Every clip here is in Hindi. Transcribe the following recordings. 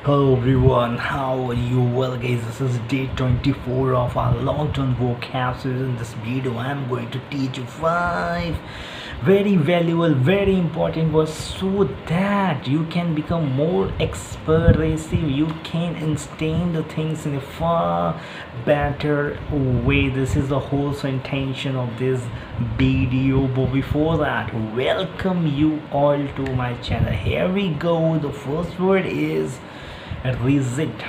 Hello everyone, how are you? Well guys, this is day 24 of our long-term vocab series. In this video, I'm going to teach you 5 very valuable, very important words so that you can become more expressive. You can understand the things in a far better way. This is the whole intention of this video. But before that, welcome you all to my channel. Here we go. The first word is rigid.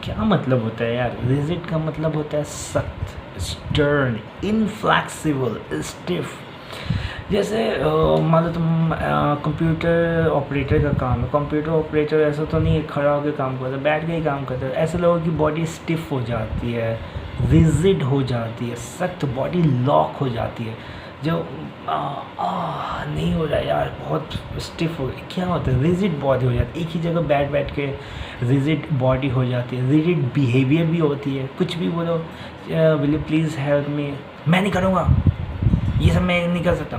क्या मतलब होता है यार? रिजिड का मतलब होता है सख्त, स्टर्न, इनफ्लेक्सिबल, स्टिफ। जैसे मान लो तुम कंप्यूटर ऑपरेटर का काम है। कंप्यूटर ऑपरेटर ऐसा तो नहीं है खड़ा होकर काम करता है, बैठ के ही काम करता है। ऐसे लोगों की बॉडी स्टिफ हो जाती है, रिजिड हो जाती है, सख्त बॉडी लॉक हो जाती है। जो नहीं हो रहा यार, बहुत स्टिफ हो गया। क्या होता है? रिजिड बॉडी हो जाती है, एक ही जगह बैठ बैठ के रिजिड बॉडी हो जाती है। रिजिड बिहेवियर भी होती है। कुछ भी बोलो, will you please help me, मैं नहीं करूँगा, ये सब मैं नहीं कर सकता।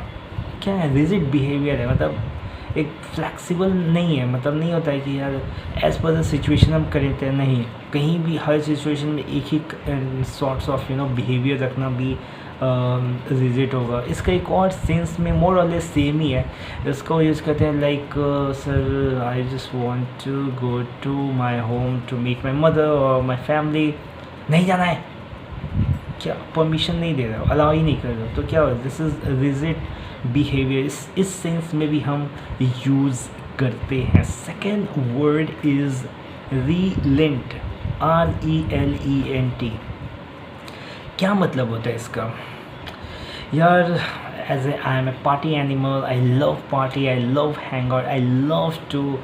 क्या है? रिजिड बिहेवियर है, मतलब एक फ्लेक्सिबल नहीं है। मतलब नहीं होता है कि यार एज़ पर द सिचुएशन हम करते हैं, नहीं। कहीं भी हर सिचुएशन में एक ही सॉर्ट्स ऑफ बिहेवियर रखना भी रिजिड होगा। इसका एक और सेंस में मोर और लेस सेम ही है। इसको यूज़ करते हैं like sir I just want to go to my home to meet my mother और माय फैमिली। नहीं जाना है, क्या परमिशन नहीं दे रहा हो, अलाउ ही नहीं कर रहे हो, तो क्या हो? This is rigid behaviour. इस सेंस में भी हम यूज़ करते हैं। Second word is relent, RELENT। क्या मतलब होता है इसका? यार as I am a party animal, I love party, I love hang out, I love to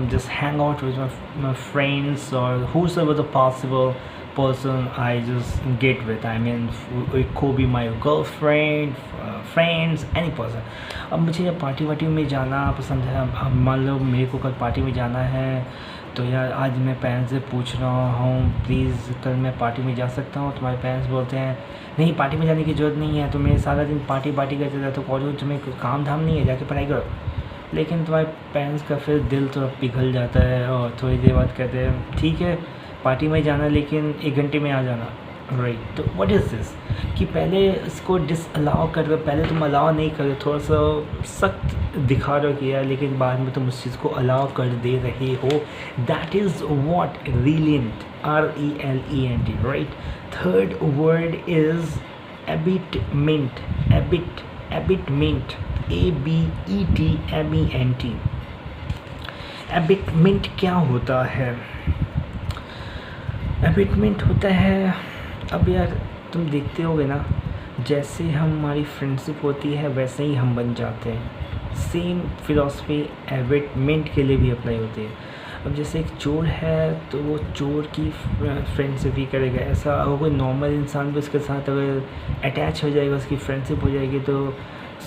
just hang out with my friends or whosoever the possible person I just get with. I mean it could be my girlfriend, friends, any person. अब मुझे पार्टी वार्टी में जाना पसंद है। अब मान लो मेरे को कल पार्टी में जाना है, तो यार आज मैं पेरेंट्स से पूछ रहा हूँ प्लीज़ कल मैं पार्टी में जा सकता हूँ। तुम्हारे पेरेंट्स बोलते हैं नहीं, पार्टी में जाने की ज़रूरत नहीं है, तुम्हें सारा दिन पार्टी करते रहते हो, कॉलेज तुम्हें काम धाम नहीं है, जाके पढ़ाई करो। लेकिन तुम्हारे पेरेंट्स का फिर दिल थोड़ा पिघल जाता है और थोड़ी देर बाद कहते हैं ठीक है पार्टी में जाना, लेकिन 1 घंटे में आ जाना। राइट, तो व्हाट इज़ दिस कि पहले इसको डिसअलाउ कर रहे हो, पहले तुम अलाउ नहीं कर रहे, थोड़ा सा सख्त दिखा रहे हो कि यार, लेकिन बाद में तुम उस चीज़ को अलाउ कर दे रहे हो। That is what relent, RELENT, right. Third word is abetment, abetment, ABETMENT। Abetment क्या होता है? एबिटमेंट होता है, अब यार तुम देखते होगे ना, जैसे हमारी फ्रेंडशिप होती है वैसे ही हम बन जाते हैं। सेम फिलॉसफी एबिटमेंट के लिए भी अप्लाई होती है। अब जैसे एक चोर है तो वो चोर की फ्रेंडशिप ही करेगा। ऐसा अगर कोई नॉर्मल इंसान भी उसके साथ अगर अटैच हो जाएगा, उसकी फ्रेंडशिप हो जाएगी, तो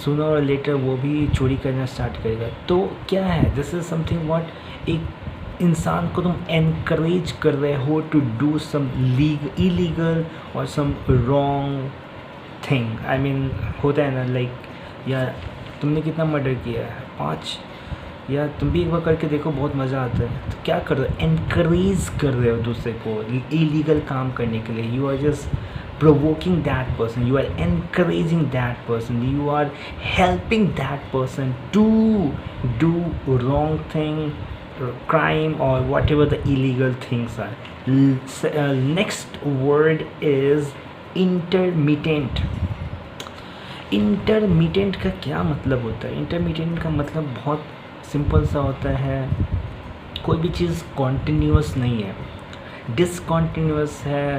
सूनर और लेटर वो भी चोरी करना स्टार्ट करेगा। तो क्या है? दिस इज़ समथिंग व्हाट एक इंसान को तुम एनकरेज कर रहे हो टू डू सम इलीगल और some wrong thing. I mean होता है ना, लाइक यार तुमने कितना मर्डर किया है? 5। यार तुम भी एक बार करके देखो, बहुत मज़ा आता है। तो क्या कर रहे हो? एनकरेज कर रहे हो दूसरे को इलीगल काम करने के लिए। You are just provoking that person, you are encouraging that person, you are helping that person to do wrong thing, crime or whatever the illegal things are. Next word is intermittent। Intermediate का क्या मतलब होता है? इंटरमीडिएट का मतलब बहुत सिंपल सा होता है, कोई भी चीज़ कॉन्टिन्यूस नहीं है, डिसकॉन्टिन्यूस है।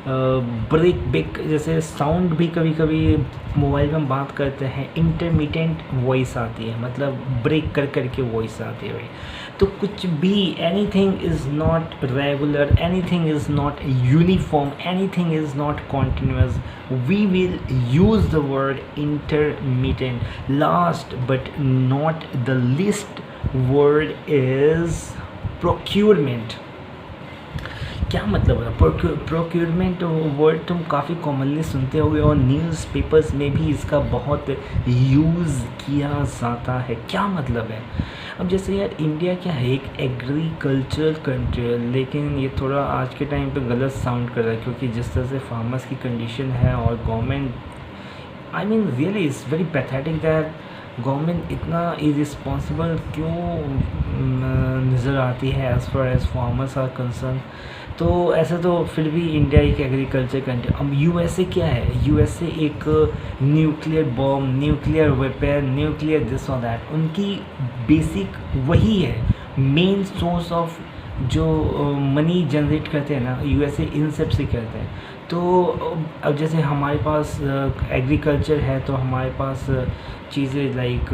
ब्रेक बेक, जैसे साउंड भी कभी कभी मोबाइल में हम बात करते हैं इंटरमिटेंट वॉइस आती है, मतलब ब्रेक कर कर के वॉइस आती है भाई। तो कुछ भी, anything is not regular, anything is not uniform, anything is not continuous, we will use the word intermittent. Last but not the least word is procurement. क्या मतलब है प्रोक्योरमेंट वर्ड तुम काफ़ी कॉमनली सुनते होगे और न्यूज़पेपर्स में भी इसका बहुत यूज़ किया जाता है। क्या मतलब है? अब जैसे यार इंडिया क्या है, एक एग्रीकल्चरल कंट्री है, लेकिन ये थोड़ा आज के टाइम पे गलत साउंड कर रहा है, क्योंकि जिस तरह से फार्मर्स की कंडीशन है और government, I mean really it's very pathetic that government इतना इरिस्पॉन्सिबल क्यों नज़र आती है as far as farmers are concern. तो ऐसा तो फिर भी इंडिया एक एग्रीकल्चर कंट्री। अब यूएसए क्या है? यूएसए एक nuclear bomb, nuclear weapon, nuclear this और दैट, उनकी बेसिक वही है, मेन सोर्स ऑफ जो मनी जनरेट करते हैं ना, यूएसए इन सब से करते हैं। तो अब जैसे हमारे पास एग्रीकल्चर है, तो हमारे पास चीज़ें लाइक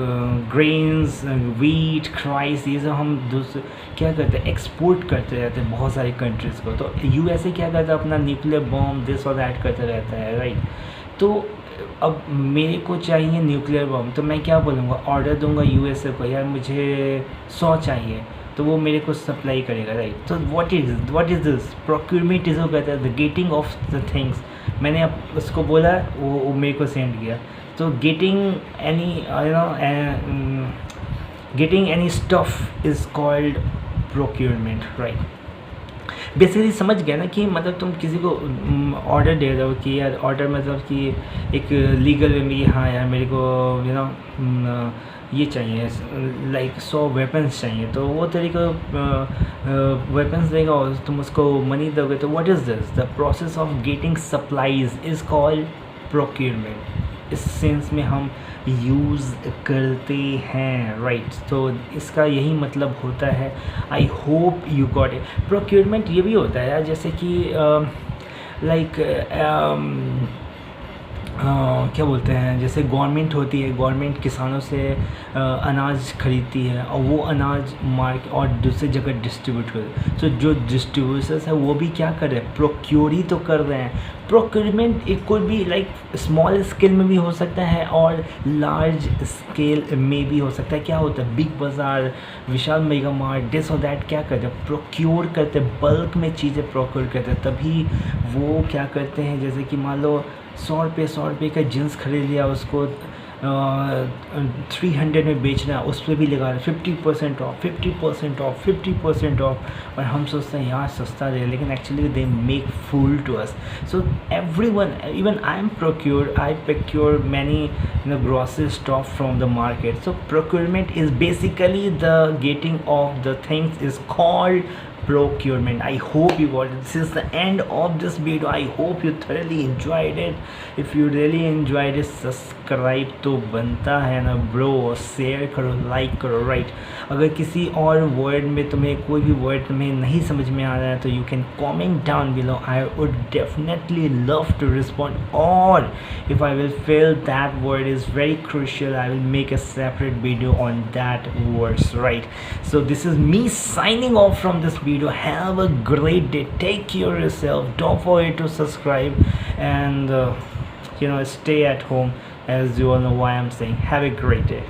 ग्रेन्स, वीट, राइस, ये सब हम दूसरे क्या करते हैं, एक्सपोर्ट करते रहते हैं बहुत सारी कंट्रीज़ को। तो यूएसए क्या करता है, अपना न्यूक्लियर बॉम्ब दिस और दैट करते रहता है, राइट। तो अब मेरे को चाहिए न्यूक्लियर बॉम्ब, तो मैं क्या बोलूँगा, ऑर्डर दूंगा यूएसए को, यार मुझे 100 चाहिए, तो वो मेरे को सप्लाई करेगा, राइट। तो what is this procurement, is वो कहता है the getting of the things. मैंने अब उसको बोला, वो मेरे को सेंड किया। तो getting any getting any stuff is called procurement, right. Basically समझ गया ना कि मतलब तुम किसी को ऑर्डर दे रहे हो कि यार, ऑर्डर मतलब कि एक लीगल वे में, हाँ यार मेरे को ये चाहिए, लाइक 100 वेपन्स चाहिए, तो वो तरीका वेपन्स देगा और तुम उसको मनी दोगे। तो what is this, the process of getting supplies is called procurement. इस सेंस में हम यूज़ करते हैं, राइट। तो इसका यही मतलब होता है। I hope you got it. Procurement ये भी होता है यार, जैसे कि लाइक क्या बोलते हैं, जैसे गवर्नमेंट होती है, गवर्नमेंट किसानों से अनाज खरीदती है और वो अनाज मार्केट और दूसरी जगह डिस्ट्रीब्यूट कर रहे हैं। तो जो डिस्ट्रीब्यूटर्स है वो भी क्या कर रहे हैं, प्रोक्योर ही तो कर रहे हैं। प्रोक्योरमेंट इट कुड भी लाइक स्मॉल स्केल में भी हो सकता है और लार्ज स्केल में भी हो सकता है। क्या होता है, बिग बाज़ार, विशाल मेगा मार्ट, दिस और दैट क्या करते हैं, प्रोक्योर करते हैं, बल्क में चीज़ें प्रोक्योर करते हैं। तभी वो क्या करते हैं, जैसे कि मान लो 100 रुपये का जीन्स खरीद लिया, उसको 300 में बेचना है, उस पर भी लगा रहे 50% ऑफ, 50% ऑफ, 50% ऑफ। और हम सोचते हैं यार सस्ता दे, लेकिन actually they make fool to us. So everyone, even I am procure, I procure many grocery stock from the market. So procurement is basically the getting of the things is called procurement. I hope you got it. This is the end of this video. I hope you thoroughly enjoyed it. If you really enjoyed it, subscribe तो बनता है ना ब्रो, शेयर करो, लाइक करो, राइट। अगर किसी और वर्ड में तुम्हें कोई भी वर्ड तुम्हें नहीं समझ में आ रहा है, तो you can comment down below. I would definitely love to respond, और if I will feel that word is very crucial, I will make a separate video on that words, right? So this is me signing off from this video. Have a great day, take care of yourself, don't forget to subscribe, and stay at home, as you all know why I'm saying. Have a great day.